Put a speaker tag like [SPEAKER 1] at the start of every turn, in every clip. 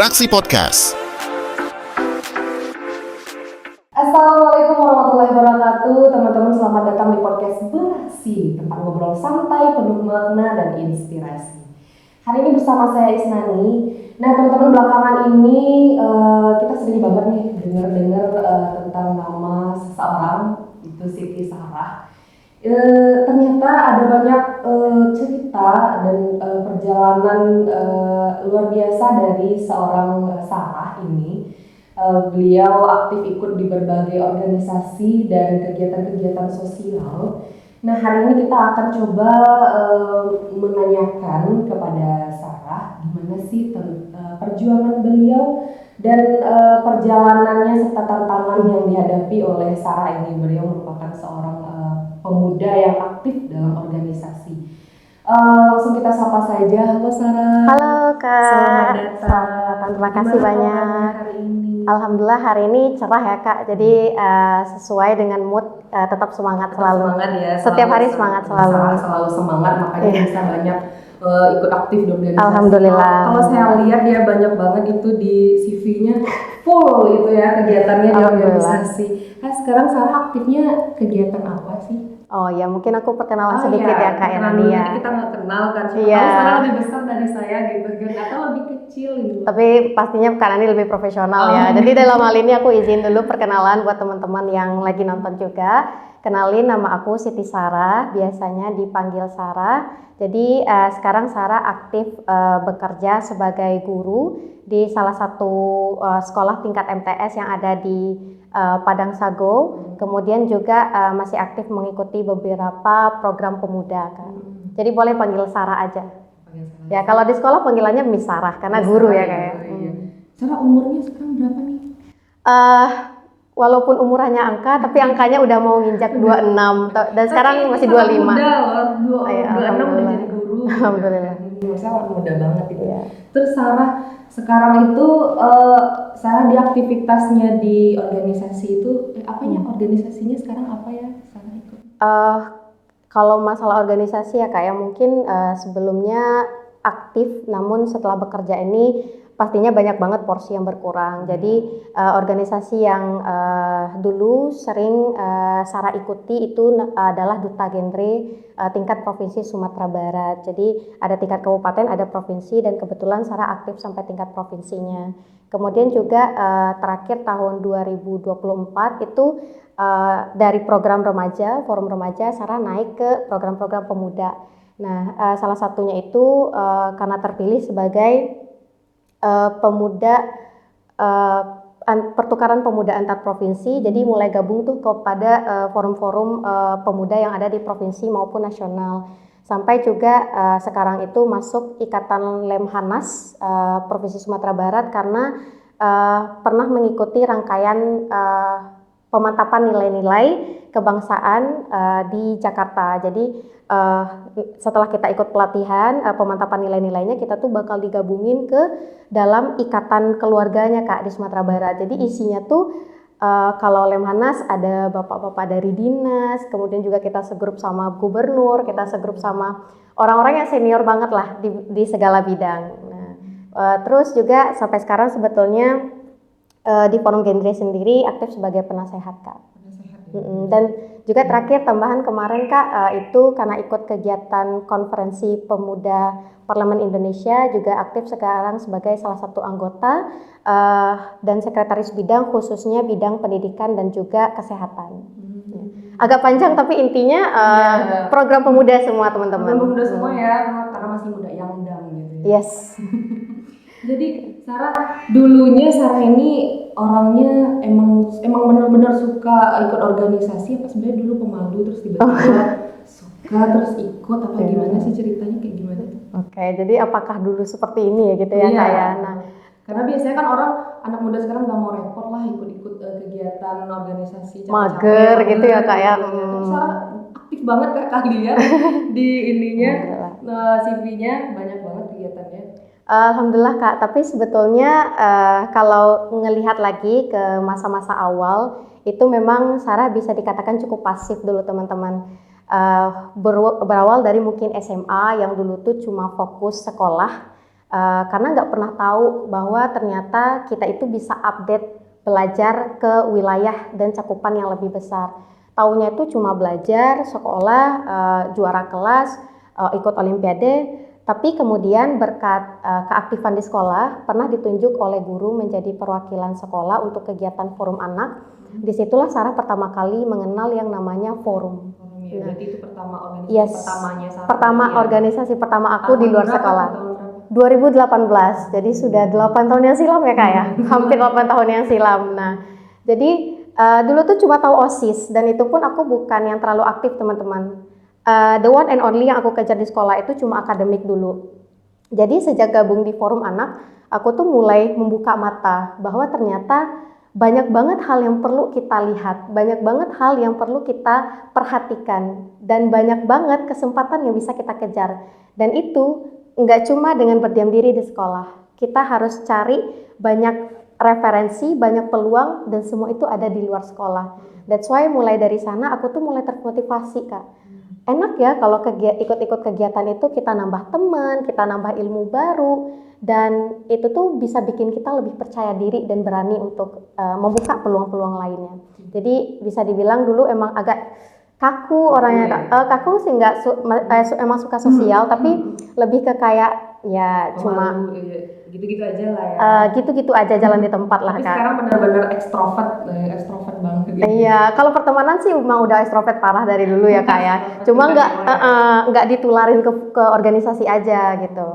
[SPEAKER 1] Beraksi Podcast.
[SPEAKER 2] Assalamualaikum warahmatullahi wabarakatuh. Teman-teman, selamat datang di podcast Beraksi, tempat ngobrol santai, penuh makna dan inspirasi. Hari ini bersama saya Isnani. Nah, teman-teman, belakangan ini kita sering banget nih dengar tentang nama seseorang, itu Siti Sarah. Ternyata ada banyak cerita dan perjalanan luar biasa dari seorang Sarah ini. Beliau aktif ikut di berbagai organisasi dan kegiatan-kegiatan sosial. Nah, hari ini kita akan coba menanyakan kepada Sarah gimana sih perjuangan beliau dan perjalanannya serta tantangan yang dihadapi oleh Sarah ini. Beliau merupakan seorang pemuda yang aktif dalam organisasi. Langsung kita sapa saja. Halo Sarah.
[SPEAKER 3] Halo Kak.
[SPEAKER 2] Selamat datang.
[SPEAKER 3] Terima kasih banyak.
[SPEAKER 2] Hari ini?
[SPEAKER 3] Alhamdulillah hari ini cerah ya Kak. Jadi sesuai dengan mood, tetap semangat selalu.
[SPEAKER 2] Semangat ya.
[SPEAKER 3] Setiap hari semangat selalu.
[SPEAKER 2] Selalu semangat, makanya bisa banyak ikut aktif di organisasi.
[SPEAKER 3] Alhamdulillah.
[SPEAKER 2] Kalau saya lihat dia banyak banget itu di CV-nya full itu ya kegiatannya di organisasi. Nah, sekarang Sarah aktifnya kegiatan apa sih?
[SPEAKER 3] Oh ya, mungkin aku perkenalan sedikit ya Kak ya Nadia.
[SPEAKER 2] Nanti kita nggak kenal kan,
[SPEAKER 3] Iya.
[SPEAKER 2] tahu Sarah lebih besar dari saya gitu kan, atau lebih kecil gitu.
[SPEAKER 3] Tapi pastinya Kak Nani lebih profesional ya. Jadi dalam hal ini aku izin dulu perkenalan buat teman-teman yang lagi nonton juga. Kenalin, nama aku Siti Sarah, biasanya dipanggil Sarah. Jadi sekarang Sarah aktif bekerja sebagai guru di salah satu sekolah tingkat MTS yang ada di Padang Sago. Kemudian juga masih aktif mengikuti beberapa program pemuda kan. Jadi boleh panggil Sarah aja. Ya, kalau di sekolah panggilannya Miss Sarah karena
[SPEAKER 2] Miss
[SPEAKER 3] guru
[SPEAKER 2] Sarah,
[SPEAKER 3] ya kayak.
[SPEAKER 2] Iya. Sarah umurnya sekarang berapa nih?
[SPEAKER 3] Walaupun umurnya angka, tapi angkanya udah mau nginjak 26 dan sekarang masih 25.
[SPEAKER 2] Muda loh, 26 udah jadi guru.
[SPEAKER 3] Alhamdulillah.
[SPEAKER 2] Sangat muda banget itu.
[SPEAKER 3] Iya.
[SPEAKER 2] Terus Sarah sekarang itu Sarah di aktivitasnya di organisasi itu apanya organisasinya sekarang apa ya Sarah ikut?
[SPEAKER 3] Kalau masalah organisasi ya Kak ya mungkin sebelumnya aktif, namun setelah bekerja ini pastinya banyak banget porsi yang berkurang. Jadi organisasi yang dulu sering Sarah ikuti itu adalah Duta Genre tingkat Provinsi Sumatera Barat. Jadi ada tingkat kabupaten, ada provinsi, dan kebetulan Sarah aktif sampai tingkat provinsinya. Kemudian juga terakhir tahun 2024 itu dari program remaja, forum remaja, Sarah naik ke program-program pemuda. Nah, salah satunya itu karena terpilih sebagai pemuda pertukaran pemuda antar provinsi, jadi mulai gabung tuh kepada forum-forum pemuda yang ada di provinsi maupun nasional. Sampai juga sekarang itu masuk Ikatan Lemhanas Provinsi Sumatera Barat karena pernah mengikuti rangkaian pemantapan nilai-nilai kebangsaan di Jakarta. Jadi setelah kita ikut pelatihan pemantapan nilai-nilainya, kita tuh bakal digabungin ke dalam ikatan keluarganya Kak di Sumatera Barat. Jadi isinya tuh kalau Lemhanas ada bapak-bapak dari dinas, kemudian juga kita segrup sama gubernur, kita segrup sama orang-orang yang senior banget lah di segala bidang. Nah, terus juga sampai sekarang sebetulnya di Forum Genre sendiri aktif sebagai penasehat Kak. Dan juga terakhir tambahan kemarin Kak, itu karena ikut kegiatan konferensi pemuda Parlemen Indonesia, juga aktif sekarang sebagai salah satu anggota dan sekretaris bidang, khususnya bidang pendidikan dan juga kesehatan. Agak panjang tapi intinya program pemuda semua teman-teman.
[SPEAKER 2] Program pemuda semua ya, karena masih muda yang undang gitu ya.
[SPEAKER 3] Yes.
[SPEAKER 2] Jadi Sarah ini orangnya emang benar-benar suka ikut organisasi, apa sebenarnya dulu pemalu terus tiba-tiba suka terus ikut, apa gimana sih ceritanya, kayak gimana tuh?
[SPEAKER 3] Oke, jadi apakah dulu seperti ini ya gitu ya Kak ya? Nah,
[SPEAKER 2] karena biasanya kan orang anak muda sekarang nggak mau repot lah ikut kegiatan organisasi,
[SPEAKER 3] mager gitu ya Kak ya.
[SPEAKER 2] Terus Sarah aktif banget Kak kalian di ininya, CV-nya banyak banget kegiatannya.
[SPEAKER 3] Alhamdulillah Kak, tapi sebetulnya kalau ngelihat lagi ke masa-masa awal itu memang Sarah bisa dikatakan cukup pasif dulu teman-teman. Berawal dari mungkin SMA yang dulu tuh cuma fokus sekolah, karena nggak pernah tahu bahwa ternyata kita itu bisa update belajar ke wilayah dan cakupan yang lebih besar. Taunya itu cuma belajar, sekolah, juara kelas, ikut olimpiade, tapi kemudian berkat keaktifan di sekolah pernah ditunjuk oleh guru menjadi perwakilan sekolah untuk kegiatan forum anak. Disitulah Sarah pertama kali mengenal yang namanya forum.
[SPEAKER 2] Ya, berarti itu pertama organisasi
[SPEAKER 3] Yes,
[SPEAKER 2] pertamanya Sarah.
[SPEAKER 3] pertama
[SPEAKER 2] ya?
[SPEAKER 3] organisasi pertama aku
[SPEAKER 2] Tahun
[SPEAKER 3] di luar
[SPEAKER 2] berapa
[SPEAKER 3] sekolah.
[SPEAKER 2] tuh, tahun berapa?
[SPEAKER 3] 2018, jadi sudah 8 tahun yang silam ya Kak ya, hampir 8 tahun yang silam. Nah, jadi dulu tuh cuma tahu OSIS dan itu pun aku bukan yang terlalu aktif teman-teman. The one and only yang aku kejar di sekolah itu cuma akademik dulu. Jadi sejak gabung di forum anak, aku tuh mulai membuka mata bahwa ternyata banyak banget hal yang perlu kita lihat, banyak banget hal yang perlu kita perhatikan, dan banyak banget kesempatan yang bisa kita kejar. Dan itu nggak cuma dengan berdiam diri di sekolah, kita harus cari banyak referensi, banyak peluang, dan semua itu ada di luar sekolah. That's why mulai dari sana aku tuh mulai termotivasi Kak. Enak ya kalau ikut-ikut kegiatan itu kita nambah teman, kita nambah ilmu baru, dan itu tuh bisa bikin kita lebih percaya diri dan berani untuk membuka peluang-peluang lainnya. Jadi bisa dibilang dulu emang agak kaku orangnya, kaku sih nggak emang suka sosial, tapi lebih ke kayak ya cuma
[SPEAKER 2] gitu-gitu aja lah ya.
[SPEAKER 3] Gitu-gitu aja jalan di tempat lah
[SPEAKER 2] Tapi
[SPEAKER 3] Kak.
[SPEAKER 2] sekarang benar-benar ekstrovert banget gitu.
[SPEAKER 3] Iya, kalau pertemanan sih emang udah ekstrovert parah dari dulu ya Kak ya. Cuma nggak ditularin ke organisasi aja gitu.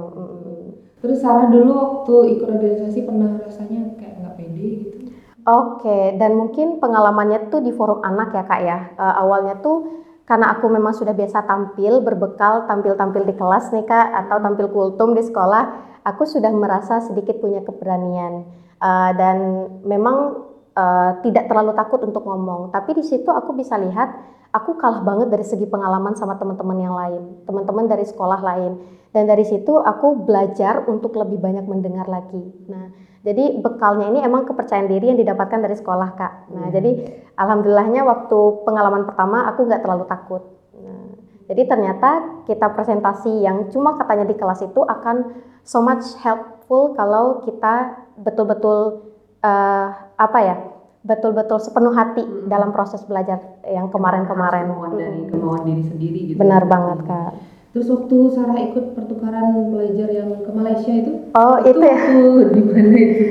[SPEAKER 2] Terus Sarah dulu waktu ikut organisasi pernah rasanya kayak nggak pede gitu?
[SPEAKER 3] Oke, dan mungkin pengalamannya tuh di forum anak ya Kak ya. Awalnya tuh karena aku memang sudah biasa tampil, berbekal tampil-tampil di kelas nih Kak, atau tampil kultum di sekolah, aku sudah merasa sedikit punya keberanian. Dan memang tidak terlalu takut untuk ngomong. Tapi di situ aku bisa lihat, aku kalah banget dari segi pengalaman sama teman-teman yang lain, teman-teman dari sekolah lain. Dan dari situ aku belajar untuk lebih banyak mendengar lagi. Nah, jadi bekalnya ini emang kepercayaan diri yang didapatkan dari sekolah Kak. Nah, jadi alhamdulillahnya waktu pengalaman pertama aku nggak terlalu takut. Nah, jadi ternyata kita presentasi yang cuma katanya di kelas itu akan so much helpful kalau kita betul-betul betul-betul sepenuh hati dalam proses belajar yang kemarin-kemarin.
[SPEAKER 2] Dari kemauan diri sendiri gitu.
[SPEAKER 3] Benar banget Kak.
[SPEAKER 2] Terus waktu Sarah ikut pertukaran pelajar yang ke Malaysia itu?
[SPEAKER 3] Itu ya?
[SPEAKER 2] Di mana itu?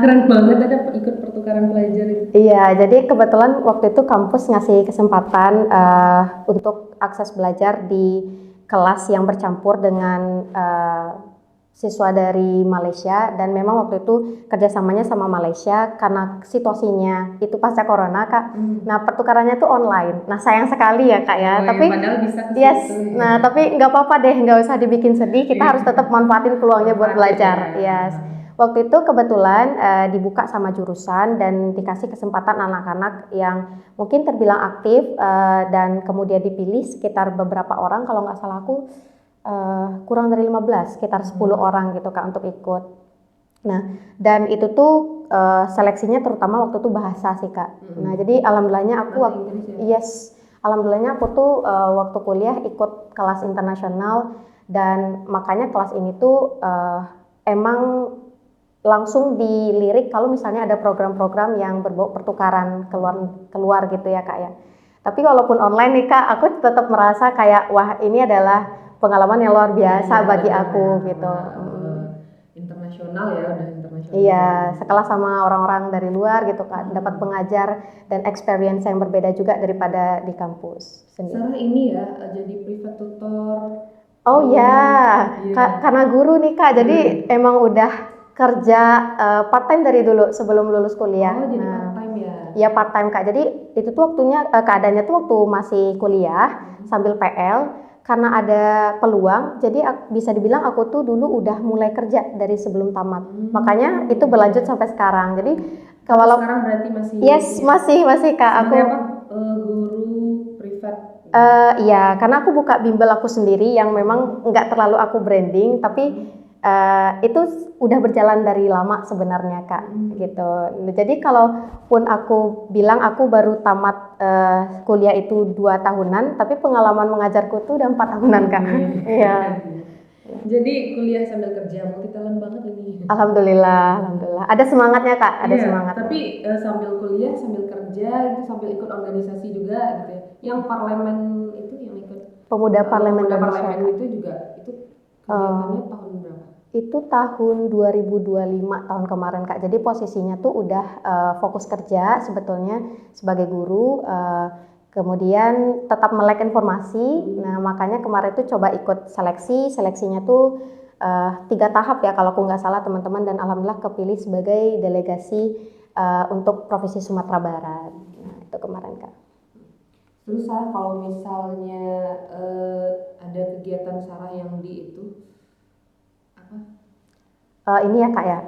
[SPEAKER 2] Keren banget ada ikut pertukaran pelajar itu.
[SPEAKER 3] Iya, jadi kebetulan waktu itu kampus ngasih kesempatan untuk akses belajar di kelas yang bercampur dengan siswa dari Malaysia, dan memang waktu itu kerjasamanya sama Malaysia karena situasinya itu pasca corona Kak. Nah pertukarannya tuh online. Nah sayang sekali ya Kak ya. Tapi
[SPEAKER 2] padahal bisa
[SPEAKER 3] yes. Nah tapi nggak apa-apa deh, nggak usah dibikin sedih. Kita harus tetap manfaatin peluangnya buat belajar. Yes. Waktu itu kebetulan dibuka sama jurusan dan dikasih kesempatan anak-anak yang mungkin terbilang aktif dan kemudian dipilih sekitar beberapa orang, kalau nggak salah aku kurang dari 15, sekitar 10 orang gitu Kak untuk ikut. Nah, dan itu tuh seleksinya terutama waktu itu bahasa sih Kak. Nah, jadi alhamdulillahnya aku alhamdulillahnya aku tuh waktu kuliah ikut kelas internasional, dan makanya kelas ini tuh emang langsung dilirik kalau misalnya ada program-program yang berbau pertukaran keluar gitu ya Kak ya. Tapi walaupun online nih Kak, aku tetap merasa kayak wah ini adalah pengalaman yang luar biasa bagi aku gitu.
[SPEAKER 2] Internasional ya, udah internasional.
[SPEAKER 3] Iya, sekelas sama orang-orang dari luar gitu Kak, dapat pengajar dan experience yang berbeda juga daripada di kampus sendiri.
[SPEAKER 2] Sarah ini ya jadi private tutor.
[SPEAKER 3] Oh ya, karena guru nih Kak, jadi emang udah kerja part time dari dulu sebelum lulus kuliah.
[SPEAKER 2] Oh, jadi part time ya?
[SPEAKER 3] Iya part time Kak, jadi itu tuh waktunya keadaannya tuh waktu masih kuliah sambil PL. Karena ada peluang, jadi bisa dibilang aku tuh dulu udah mulai kerja dari sebelum tamat. Makanya itu berlanjut sampai sekarang. Jadi kalau
[SPEAKER 2] sekarang berarti masih?
[SPEAKER 3] Yes, masih Kak. Aku
[SPEAKER 2] guru privat.
[SPEAKER 3] Iya, karena aku buka bimbel aku sendiri yang memang nggak terlalu aku branding, tapi itu udah berjalan dari lama sebenarnya Kak, gitu. Jadi kalaupun aku bilang aku baru tamat kuliah itu 2 tahunan, tapi pengalaman mengajarku tuh udah 4 tahunan Kak. Iya.
[SPEAKER 2] Jadi kuliah sambil kerja, multi talent banget ini.
[SPEAKER 3] Alhamdulillah. Ada semangatnya Kak, ada
[SPEAKER 2] Iya,
[SPEAKER 3] semangatnya.
[SPEAKER 2] tapi sambil kuliah, sambil kerja, gitu, sambil ikut organisasi juga gitu ya. Yang parlemen itu yang ikut
[SPEAKER 3] Pemuda Parlemen
[SPEAKER 2] pemuda
[SPEAKER 3] Indonesia,
[SPEAKER 2] parlemen
[SPEAKER 3] Kak.
[SPEAKER 2] itu juga itu kegiatannya tahun berapa?
[SPEAKER 3] Itu tahun 2025 tahun kemarin Kak. Jadi posisinya tuh udah fokus kerja sebetulnya sebagai guru, kemudian tetap melek informasi. Nah makanya kemarin tuh coba ikut seleksinya tuh 3 tahap ya kalau aku nggak salah teman-teman, dan alhamdulillah kepilih sebagai delegasi untuk Provinsi Sumatera Barat. Nah itu kemarin Kak.
[SPEAKER 2] Terus Sarah kalau misalnya ada kegiatan Sarah yang di itu apa?
[SPEAKER 3] Ini ya Kak ya,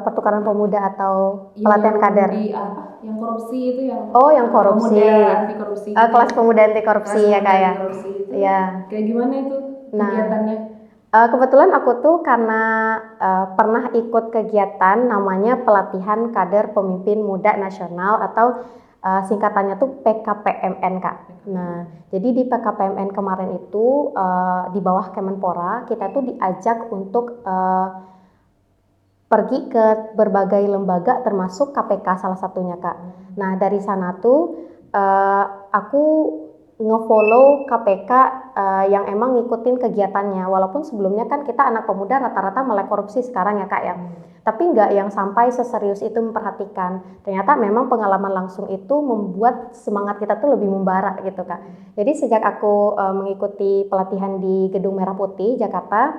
[SPEAKER 3] pertukaran pemuda atau
[SPEAKER 2] Yang
[SPEAKER 3] pelatihan kader.
[SPEAKER 2] di apa? Yang korupsi itu yang
[SPEAKER 3] Oh yang korupsi.
[SPEAKER 2] pemuda anti korupsi.
[SPEAKER 3] Kelas pemuda anti korupsi ya Kak ya.
[SPEAKER 2] Korupsi itu.
[SPEAKER 3] Iya.
[SPEAKER 2] Kayak gimana itu kegiatannya?
[SPEAKER 3] Kebetulan aku tuh karena pernah ikut kegiatan namanya pelatihan kader pemimpin muda nasional atau singkatannya tuh PKPMN Kak. Nah, jadi di PKPMN kemarin itu di bawah Kemenpora kita tuh diajak untuk pergi ke berbagai lembaga termasuk KPK salah satunya Kak. Nah dari sana tuh aku ngefollow KPK yang emang ngikutin kegiatannya, walaupun sebelumnya kan kita anak pemuda rata-rata melek korupsi sekarang ya Kak ya, tapi nggak yang sampai seserius itu memperhatikan. Ternyata memang pengalaman langsung itu membuat semangat kita tuh lebih membara gitu Kak. Jadi sejak aku mengikuti pelatihan di Gedung Merah Putih Jakarta,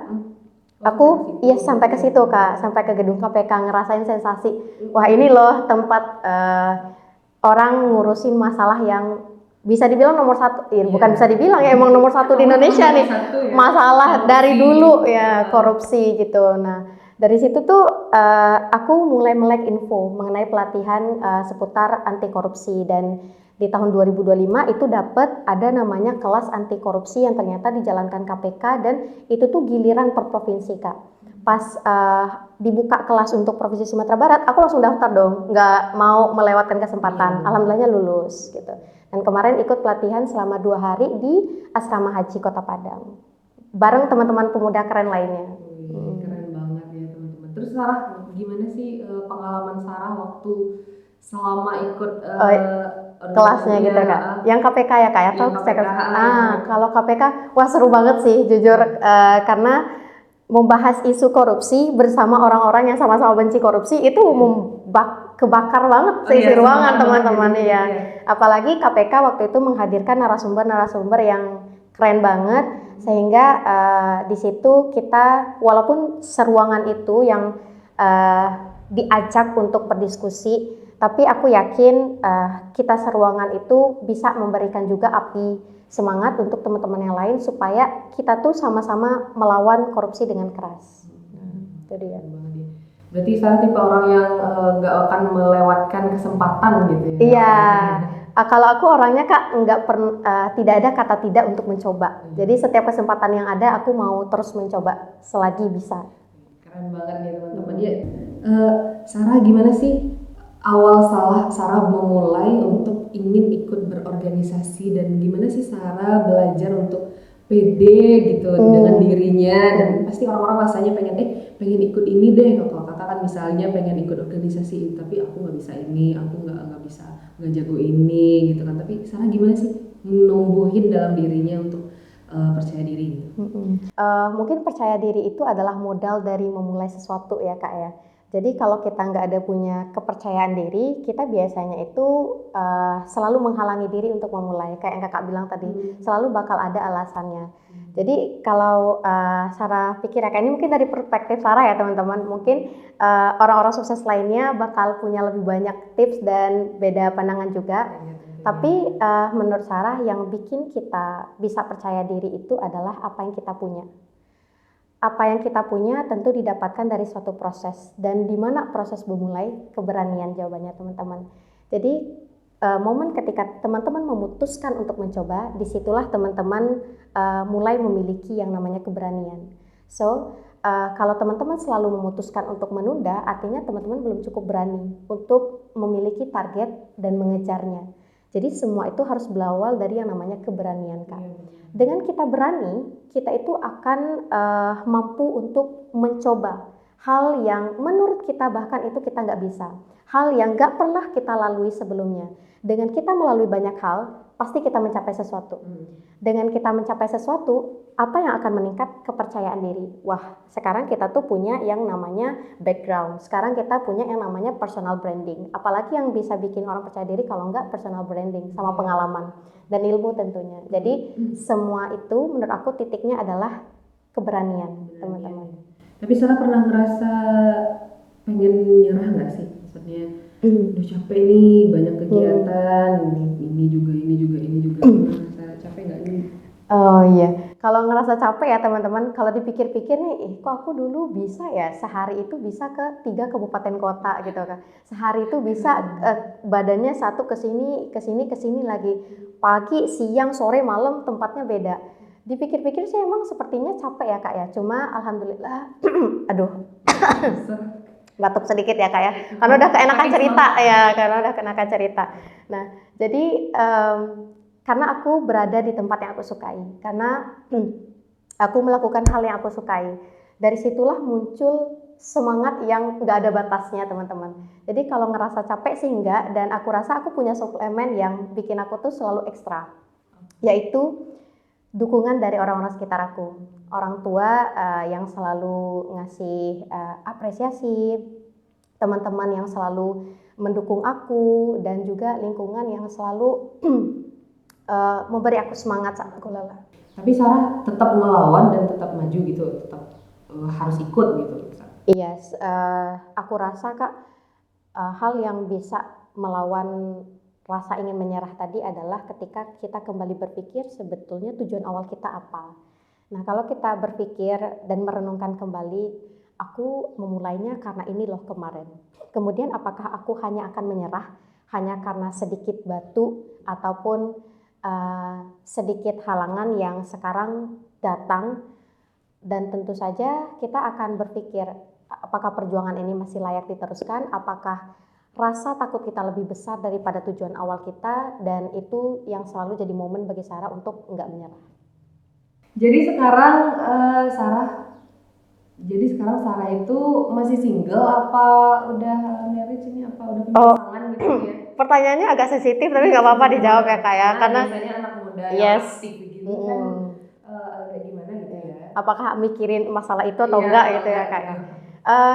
[SPEAKER 3] aku ya sampai ke situ Kak, sampai ke gedung KPK ngerasain sensasi, wah ini loh tempat orang ngurusin masalah yang bisa dibilang nomor satu, ya bukan bisa dibilang ya emang nomor satu di Indonesia nih, masalah dari dulu ya korupsi gitu. Nah dari situ tuh aku mulai melek info mengenai pelatihan seputar anti korupsi, dan di tahun 2025 itu dapat ada namanya kelas anti korupsi yang ternyata dijalankan KPK, dan itu tuh giliran per provinsi Kak. Pas dibuka kelas untuk Provinsi Sumatera Barat, aku langsung daftar dong, nggak mau melewatkan kesempatan. Alhamdulillahnya lulus gitu. Dan kemarin ikut pelatihan selama 2 hari di Asrama Haji Kota Padang, bareng teman-teman pemuda keren lainnya.
[SPEAKER 2] Keren banget ya teman-teman. Terus Sarah, gimana sih pengalaman Sarah waktu selama ikut
[SPEAKER 3] kelasnya gitu Kak? Yang KPK ya Kak ya? Kalau KPK, wah seru banget sih jujur, karena membahas isu korupsi bersama orang-orang yang sama-sama benci korupsi itu kebakar banget sih si ruangan teman-teman ya. Apalagi KPK waktu itu menghadirkan narasumber-narasumber yang keren banget, sehingga di situ kita walaupun seruangan itu yang diajak untuk berdiskusi, tapi aku yakin kita seruangan itu bisa memberikan juga api semangat untuk teman-teman yang lain supaya kita tuh sama-sama melawan korupsi dengan keras. Itu dia.
[SPEAKER 2] Berarti Sarah tipe orang yang nggak akan melewatkan kesempatan gitu ya?
[SPEAKER 3] Iya. Kalau aku orangnya Kak tidak ada kata tidak untuk mencoba. Jadi setiap kesempatan yang ada aku mau terus mencoba selagi bisa.
[SPEAKER 2] Keren banget nih teman-teman. Ya, Sarah gimana sih awal Sarah memulai untuk ingin ikut berorganisasi, dan gimana sih Sarah belajar untuk pede gitu dengan dirinya, dan pasti orang-orang rasanya pengen ikut ini deh, kalau kakak kan misalnya pengen ikut organisasi tapi aku nggak bisa ini, aku nggak jago ini gitu kan, tapi Sarah gimana sih menumbuhin dalam dirinya untuk percaya diri gitu?
[SPEAKER 3] Mungkin percaya diri itu adalah modal dari memulai sesuatu ya Kak ya. Jadi kalau kita nggak ada punya kepercayaan diri, kita biasanya itu selalu menghalangi diri untuk memulai. Kayak yang kakak bilang tadi, selalu bakal ada alasannya. Jadi kalau Sarah pikir ya, kayak ini mungkin dari perspektif Sarah ya teman-teman, mungkin orang-orang sukses lainnya bakal punya lebih banyak tips dan beda pandangan juga. Tapi menurut Sarah yang bikin kita bisa percaya diri itu adalah apa yang kita punya. Apa yang kita punya tentu didapatkan dari suatu proses, dan di mana proses bermulai? Keberanian jawabannya teman-teman. Jadi momen ketika teman-teman memutuskan untuk mencoba, disitulah teman-teman mulai memiliki yang namanya keberanian. So kalau teman-teman selalu memutuskan untuk menunda, artinya teman-teman belum cukup berani untuk memiliki target dan mengejarnya. Jadi semua itu harus berawal dari yang namanya keberanian, Kak. Dengan kita berani, kita itu akan mampu untuk mencoba hal yang menurut kita bahkan itu kita nggak bisa, hal yang nggak pernah kita lalui sebelumnya. Dengan kita melalui banyak hal, pasti kita mencapai sesuatu. Dengan kita mencapai sesuatu, apa yang akan meningkat? Kepercayaan diri. Wah, sekarang kita tuh punya yang namanya background. Sekarang kita punya yang namanya personal branding. Apalagi yang bisa bikin orang percaya diri kalau nggak personal branding sama pengalaman dan ilmu tentunya. Jadi semua itu menurut aku titiknya adalah keberanian, teman-teman.
[SPEAKER 2] Tapi Sarah pernah ngerasa pengen nyerah nggak sih? Maksudnya, udah capek nih, banyak kegiatan, ini juga. Pernah ngerasa capek nggak nih?
[SPEAKER 3] Oh iya, kalau ngerasa capek ya teman-teman, kalau dipikir-pikir nih, kok aku dulu bisa ya sehari itu bisa ke 3 kabupaten kota gitu kan. Sehari itu bisa badannya satu ke sini lagi. Pagi, siang, sore, malam tempatnya beda. Dipikir-pikir sih emang sepertinya capek ya Kak ya. Cuma alhamdulillah, aduh, batuk sedikit ya Kak ya. Karena udah keenakan cerita. Nah, jadi karena aku berada di tempat yang aku sukai, karena aku melakukan hal yang aku sukai. Dari situlah muncul semangat yang nggak ada batasnya teman-teman. Jadi kalau ngerasa capek sih enggak, dan aku rasa aku punya suplemen yang bikin aku tuh selalu ekstra, yaitu dukungan dari orang-orang sekitar aku. Orang tua yang selalu ngasih apresiasi, teman-teman yang selalu mendukung aku, dan juga lingkungan yang selalu memberi aku semangat saat aku lelah.
[SPEAKER 2] Tapi Sarah tetap ngelawan dan tetap maju gitu, tetap harus ikut gitu.
[SPEAKER 3] Iya, aku rasa Kak, hal yang bisa melawan rasa ingin menyerah tadi adalah ketika kita kembali berpikir sebetulnya tujuan awal kita apa. Nah, kalau kita berpikir dan merenungkan kembali, aku memulainya karena ini loh kemarin. Kemudian apakah aku hanya akan menyerah hanya karena sedikit batu ataupun sedikit halangan yang sekarang datang, dan tentu saja kita akan berpikir apakah perjuangan ini masih layak diteruskan, apakah rasa takut kita lebih besar daripada tujuan awal kita, dan itu yang selalu jadi momen bagi Sarah untuk nggak menyerah.
[SPEAKER 2] Jadi sekarang Sarah itu masih single apa udah marriage ini, apa udah punya pasangan gitu ya?
[SPEAKER 3] Pertanyaannya agak sensitif tapi nggak apa-apa dijawab ya Kak ya, karena
[SPEAKER 2] biasanya anak muda yang aktif begitu kan agak gimana gitu ya.
[SPEAKER 3] Apakah mikirin masalah itu atau enggak gitu ya Kak.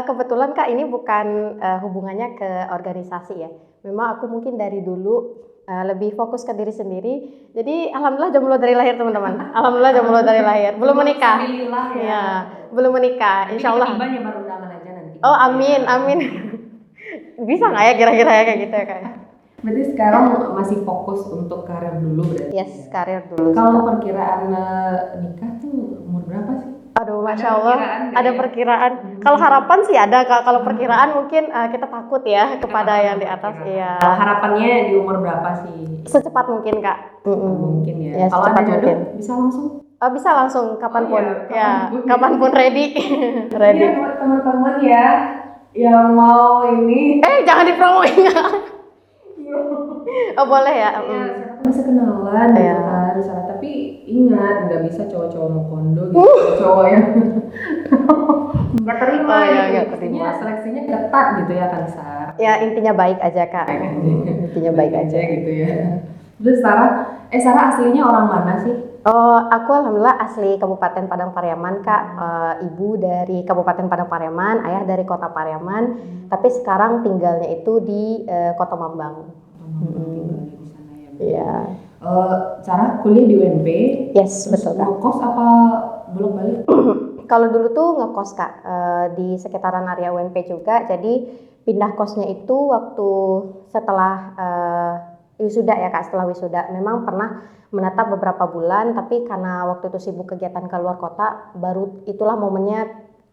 [SPEAKER 3] Kebetulan Kak ini bukan hubungannya ke organisasi ya. Memang aku mungkin dari dulu lebih fokus ke diri sendiri. Jadi alhamdulillah jomblo dari lahir teman-teman. Alhamdulillah jomblo dari lahir. Belum menikah.
[SPEAKER 2] Alhamdulillah ya.
[SPEAKER 3] Belum menikah. Insyaallah.
[SPEAKER 2] Tiba-tiba nyebar undangan aja nanti.
[SPEAKER 3] Oh amin. Bisa nggak ya kira-kira ya kayak gitu ya Kak?
[SPEAKER 2] Berarti sekarang masih fokus untuk karir dulu berarti?
[SPEAKER 3] Yes, karir dulu.
[SPEAKER 2] Kalau perkiraan nikah tuh umur berapa sih?
[SPEAKER 3] Aduh, Masya Allah, ada perkiraan. Kalau harapan sih ada Kak, kalau perkiraan mungkin kita takut ya kepada yang di atas. Iya.
[SPEAKER 2] Harapannya di umur berapa sih?
[SPEAKER 3] Secepat mungkin Kak.
[SPEAKER 2] Mungkin ya.
[SPEAKER 3] Ya,
[SPEAKER 2] kalau ada jodoh
[SPEAKER 3] mungkin.
[SPEAKER 2] bisa langsung?
[SPEAKER 3] Bisa langsung, kapanpun. Kapanpun ready.
[SPEAKER 2] Ready. Ya, buat teman-teman ya yang mau ini.
[SPEAKER 3] Jangan dipromoin. Oh boleh ya.
[SPEAKER 2] Bisa kenalan gitu kan, misalnya. Tapi ingat nggak bisa cowok-cowok mau kondo gitu, cowok yang nggak terima.
[SPEAKER 3] Nggak terima.
[SPEAKER 2] Seleksinya ketat gitu ya kan Sar.
[SPEAKER 3] Ya intinya baik aja Kak. Intinya baik aja
[SPEAKER 2] gitu ya. Terus Sarah aslinya orang mana sih?
[SPEAKER 3] Oh, aku alhamdulillah asli Kabupaten Padang Pariaman Kak. Ibu dari Kabupaten Padang Pariaman, ayah dari Kota Pariaman. Tapi sekarang tinggalnya itu di Kota Mambang.
[SPEAKER 2] Tinggal di sana ya.
[SPEAKER 3] Iya.
[SPEAKER 2] Sarah kuliah di UNP.
[SPEAKER 3] Yes, betul Kak.
[SPEAKER 2] Ngekos apa bolak-balik?
[SPEAKER 3] Kalau dulu tuh ngekos Kak, di sekitaran area UNP juga. Jadi pindah kosnya itu waktu setelah wisuda ya Kak, setelah wisuda. Memang pernah menetap beberapa bulan, tapi karena waktu itu sibuk kegiatan keluar kota, baru itulah momennya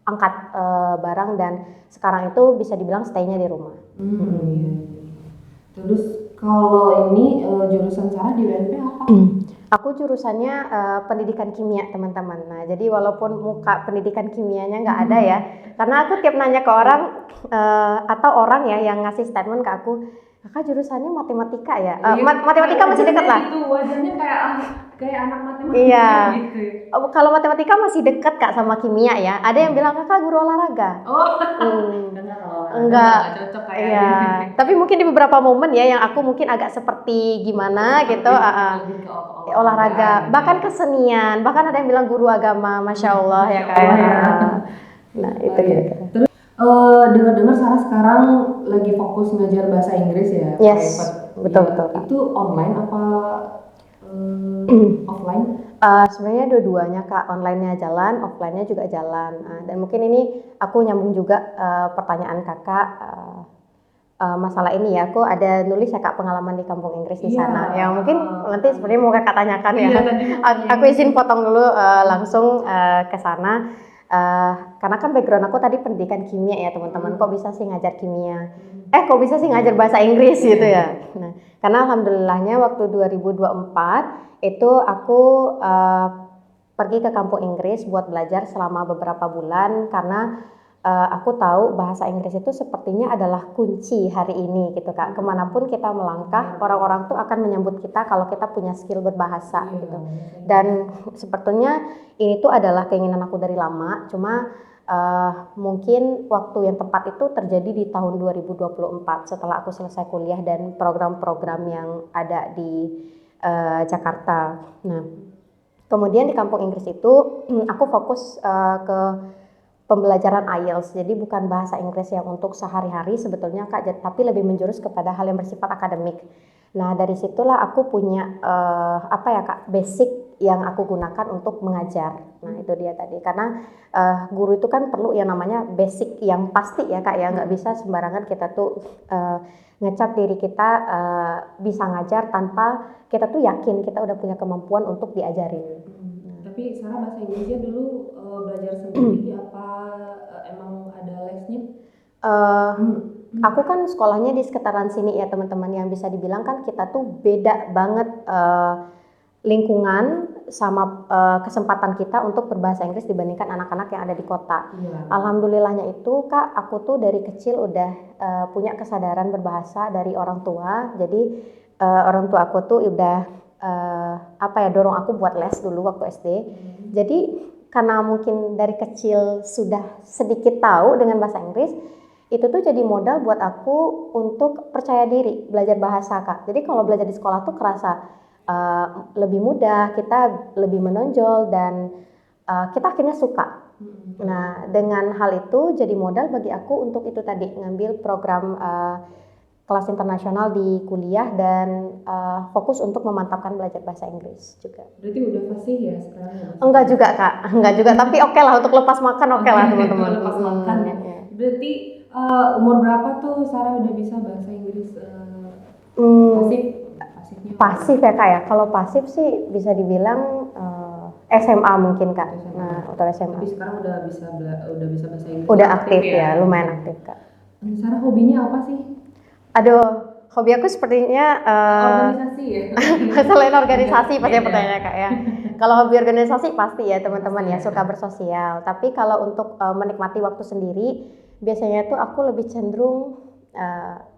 [SPEAKER 3] angkat barang, dan sekarang itu bisa dibilang stay-nya di rumah.
[SPEAKER 2] Terus kalau ini jurusan Sarah di UNP apa?
[SPEAKER 3] Aku jurusannya pendidikan kimia teman-teman. Nah jadi walaupun muka pendidikan kimianya nggak ada ya, karena aku tiap nanya ke orang atau orang ya yang ngasih statement ke aku, Kakak jurusannya matematika ya?
[SPEAKER 2] Iya,
[SPEAKER 3] Matematika masih dekat lah.
[SPEAKER 2] Itu wajahnya kayak anak matematika
[SPEAKER 3] Iya.
[SPEAKER 2] gitu.
[SPEAKER 3] Kalau matematika masih dekat Kak sama kimia ya. Ada yang bilang Kakak guru olahraga.
[SPEAKER 2] Oh,
[SPEAKER 3] Hmm.
[SPEAKER 2] kalau
[SPEAKER 3] Enggak.
[SPEAKER 2] nggak cocok kayaknya.
[SPEAKER 3] Iya. Tapi mungkin di beberapa momen ya yang aku mungkin agak seperti gimana gitu.
[SPEAKER 2] Lebih ke
[SPEAKER 3] Olahraga,
[SPEAKER 2] gitu
[SPEAKER 3] bahkan
[SPEAKER 2] ya.
[SPEAKER 3] kesenian, bahkan ada yang bilang guru agama, masya Allah ya
[SPEAKER 2] Masya
[SPEAKER 3] Kak ya.
[SPEAKER 2] Allah ya.
[SPEAKER 3] Nah itu
[SPEAKER 2] Oh, iya.
[SPEAKER 3] kira-kira.
[SPEAKER 2] Terus dengar-dengar Sarah sekarang lagi fokus ngajar bahasa Inggris ya,
[SPEAKER 3] Yes,
[SPEAKER 2] private.
[SPEAKER 3] betul,
[SPEAKER 2] Ya,
[SPEAKER 3] betul, Kak.
[SPEAKER 2] itu online apa offline?
[SPEAKER 3] Sebenarnya dua-duanya Kak, online-nya jalan, offline-nya juga jalan. Dan mungkin ini aku nyambung juga pertanyaan Kakak masalah ini ya. Aku ada nulis ya Kak pengalaman di kampung Inggris di
[SPEAKER 2] Iya.
[SPEAKER 3] sana. Yang mungkin nanti sebenarnya mau Kakak tanyakan ya.
[SPEAKER 2] Iya, tadi mau
[SPEAKER 3] Aku izin potong dulu langsung ke sana. Karena kan background aku tadi pendidikan kimia ya teman-teman. Kok bisa sih ngajar kimia? Kok bisa sih ngajar bahasa Inggris gitu ya? Nah, karena alhamdulillahnya waktu 2024 itu aku pergi ke kampung Inggris buat belajar selama beberapa bulan karena aku tahu bahasa Inggris itu sepertinya adalah kunci hari ini gitu Kak. Kemanapun kita melangkah, orang-orang tuh akan menyambut kita kalau kita punya skill berbahasa gitu. Dan sepertinya ini tuh adalah keinginan aku dari lama, cuma mungkin waktu yang tepat itu terjadi di tahun 2024 setelah aku selesai kuliah dan program-program yang ada di Jakarta. Nah, kemudian di kampung Inggris itu aku fokus ke pembelajaran IELTS, jadi bukan bahasa Inggris yang untuk sehari-hari sebetulnya Kak, tapi lebih menjurus kepada hal yang bersifat akademik. Nah dari situlah aku punya Kak, basic yang aku gunakan untuk mengajar. Nah itu dia tadi, karena guru itu kan perlu yang namanya basic yang pasti ya Kak ya, nggak bisa sembarangan kita tuh ngecap diri kita bisa ngajar tanpa kita tuh yakin kita udah punya kemampuan untuk diajarin.
[SPEAKER 2] Tapi Sarah bahasa Inggrisnya dulu belajar sendiri apa emang ada lesnya?
[SPEAKER 3] Aku kan sekolahnya di sekitaran sini ya teman-teman, yang bisa dibilang kan kita tuh beda banget lingkungan sama kesempatan kita untuk berbahasa Inggris dibandingkan anak-anak yang ada di kota.
[SPEAKER 2] Iya.
[SPEAKER 3] Alhamdulillahnya itu Kak, aku tuh dari kecil udah punya kesadaran berbahasa dari orang tua. Jadi orang tua aku tuh udah dorong aku buat les dulu waktu SD. Jadi karena mungkin dari kecil sudah sedikit tahu dengan bahasa Inggris, itu tuh jadi modal buat aku untuk percaya diri belajar bahasa Kak. Jadi kalau belajar di sekolah tuh kerasa lebih mudah, kita lebih menonjol dan kita akhirnya suka. Nah dengan hal itu jadi modal bagi aku untuk itu tadi, ngambil program kelas internasional di kuliah dan fokus untuk memantapkan belajar bahasa Inggris juga.
[SPEAKER 2] Berarti udah fasih ya sekarang ya?
[SPEAKER 3] Enggak juga Kak, enggak juga, tapi oke lah untuk lepas makan lah teman-teman.
[SPEAKER 2] Lepas makan ya. Berarti umur berapa tuh Sarah udah bisa bahasa Inggris?
[SPEAKER 3] Pasif ya Kak ya. Kalau pasif sih bisa dibilang SMA mungkin Kak. Nah, atau SMA.
[SPEAKER 2] Tapi sekarang udah bisa bahasa Inggris.
[SPEAKER 3] Udah aktif ya, lumayan aktif Kak.
[SPEAKER 2] Sarah hobinya apa sih?
[SPEAKER 3] Aduh, hobi aku sepertinya
[SPEAKER 2] organisasi ya.
[SPEAKER 3] Selain organisasi pasti pertanyaannya Kak ya. Kalau hobi organisasi pasti ya teman-teman ya, suka bersosial. Tapi kalau untuk menikmati waktu sendiri, biasanya tuh aku lebih cenderung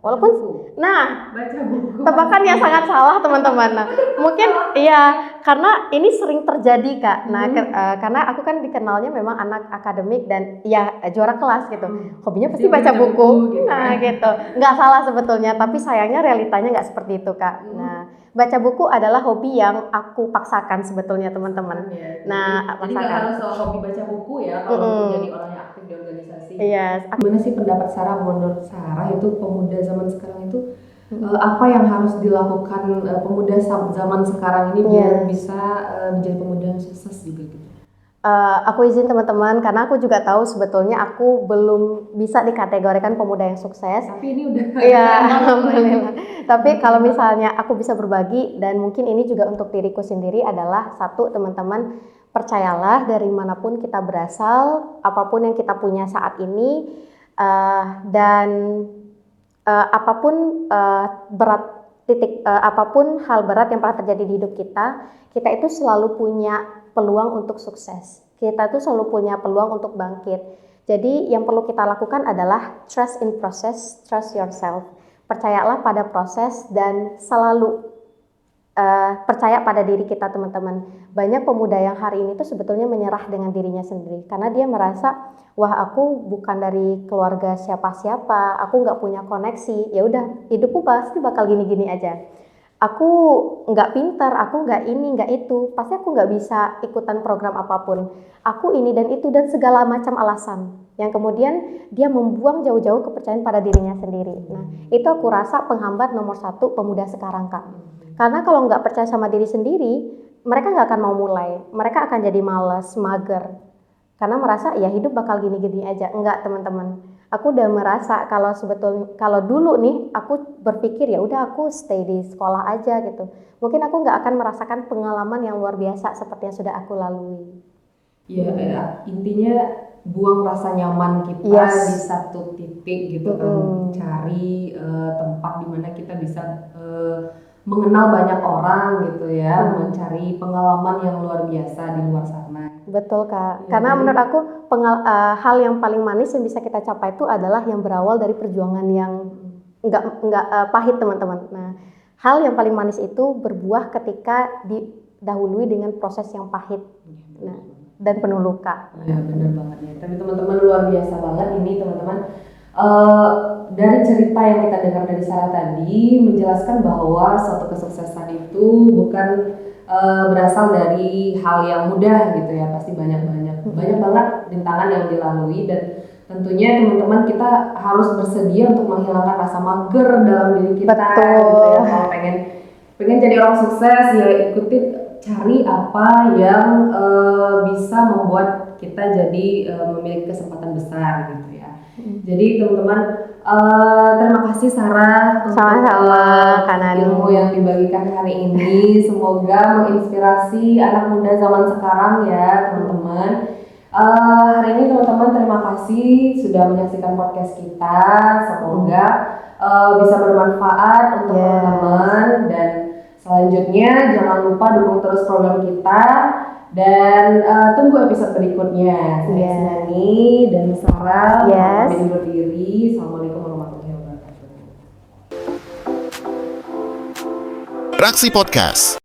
[SPEAKER 3] walaupun
[SPEAKER 2] baca buku.
[SPEAKER 3] Tebakan yang sangat salah teman-teman. Nah, mungkin iya karena ini sering terjadi Kak. Nah, karena aku kan dikenalnya memang anak akademik dan ya juara kelas gitu. Hobinya pasti baca buku.
[SPEAKER 2] Gitu.
[SPEAKER 3] Nah, gitu. Nggak salah sebetulnya, tapi sayangnya realitanya nggak seperti itu Kak. Nah, baca buku adalah hobi yang aku paksakan sebetulnya teman-teman. Nah,
[SPEAKER 2] jadi nggak harus hobi baca buku ya kalau untuk jadi orang yang aktif di organisasi.
[SPEAKER 3] Iya.
[SPEAKER 2] Gimana sih pendapat Sarah, menurut Sarah itu pemuda zaman sekarang itu apa yang harus dilakukan pemuda zaman sekarang ini biar bisa menjadi pemuda yang sukses juga gitu?
[SPEAKER 3] Aku izin teman-teman karena aku juga tahu sebetulnya aku belum bisa dikategorikan pemuda yang sukses.
[SPEAKER 2] Tapi ini udah.
[SPEAKER 3] Iya, alhamdulillah. Tapi kalau misalnya aku bisa berbagi dan mungkin ini juga untuk diriku sendiri adalah satu teman-teman, percayalah dari manapun kita berasal, apapun yang kita punya saat ini dan apapun apapun hal berat yang pernah terjadi di hidup kita itu selalu punya peluang untuk sukses. Kita tuh selalu punya peluang untuk bangkit. Jadi yang perlu kita lakukan adalah trust in process, trust yourself. Percayalah pada proses dan selalu percaya pada diri kita teman-teman. Banyak pemuda yang hari ini tuh sebetulnya menyerah dengan dirinya sendiri karena dia merasa, wah aku bukan dari keluarga siapa-siapa, aku nggak punya koneksi, ya udah hidupku pasti bakal gini-gini aja. Aku nggak pintar, aku nggak ini, nggak itu, pasti aku nggak bisa ikutan program apapun. Aku ini dan itu dan segala macam alasan yang kemudian dia membuang jauh-jauh kepercayaan pada dirinya sendiri. Nah, itu aku rasa penghambat nomor satu pemuda sekarang, Kak. Karena kalau nggak percaya sama diri sendiri, mereka nggak akan mau mulai. Mereka akan jadi malas, mager. Karena merasa ya hidup bakal gini-gini aja. Enggak teman-teman. Aku udah merasa kalau dulu nih aku berpikir ya udah aku stay di sekolah aja gitu. Mungkin aku nggak akan merasakan pengalaman yang luar biasa seperti yang sudah aku lalui.
[SPEAKER 2] Ya, intinya buang rasa nyaman kita di satu titik gitu kan, cari tempat di mana kita bisa mengenal banyak orang gitu ya, mencari pengalaman yang luar biasa di luar sana.
[SPEAKER 3] Betul Kak,
[SPEAKER 2] Ya,
[SPEAKER 3] karena menurut aku hal yang paling manis yang bisa kita capai itu adalah yang berawal dari perjuangan yang nggak pahit teman-teman. Nah, hal yang paling manis itu berbuah ketika didahului dengan proses yang pahit. Nah, dan penuh luka.
[SPEAKER 2] Iya benar banget ya. Tapi teman-teman luar biasa banget ini teman-teman. Dari cerita yang kita dengar dari Sarah tadi menjelaskan bahwa suatu kesuksesan itu bukan berasal dari hal yang mudah gitu ya. Pasti banyak banget rintangan yang dilalui dan tentunya teman-teman kita harus bersedia untuk menghilangkan rasa mager dalam diri kita.
[SPEAKER 3] Betul.
[SPEAKER 2] Gitu ya. Kalau pengen jadi orang sukses ya ikutin, cari apa yang bisa membuat kita jadi memiliki kesempatan besar gitu ya. Jadi teman-teman terima kasih Sarah untuk ilmu yang dibagikan hari ini. Semoga menginspirasi anak muda zaman sekarang ya teman-teman. Hari ini teman-teman terima kasih sudah menyaksikan podcast kita. Semoga bisa bermanfaat untuk teman-teman dan selanjutnya jangan lupa dukung terus program kita dan tunggu episode berikutnya. Saya Sinani dan Sarah pamit undur diri. Assalamualaikum warahmatullahi wabarakatuh.
[SPEAKER 1] Praksi Podcast.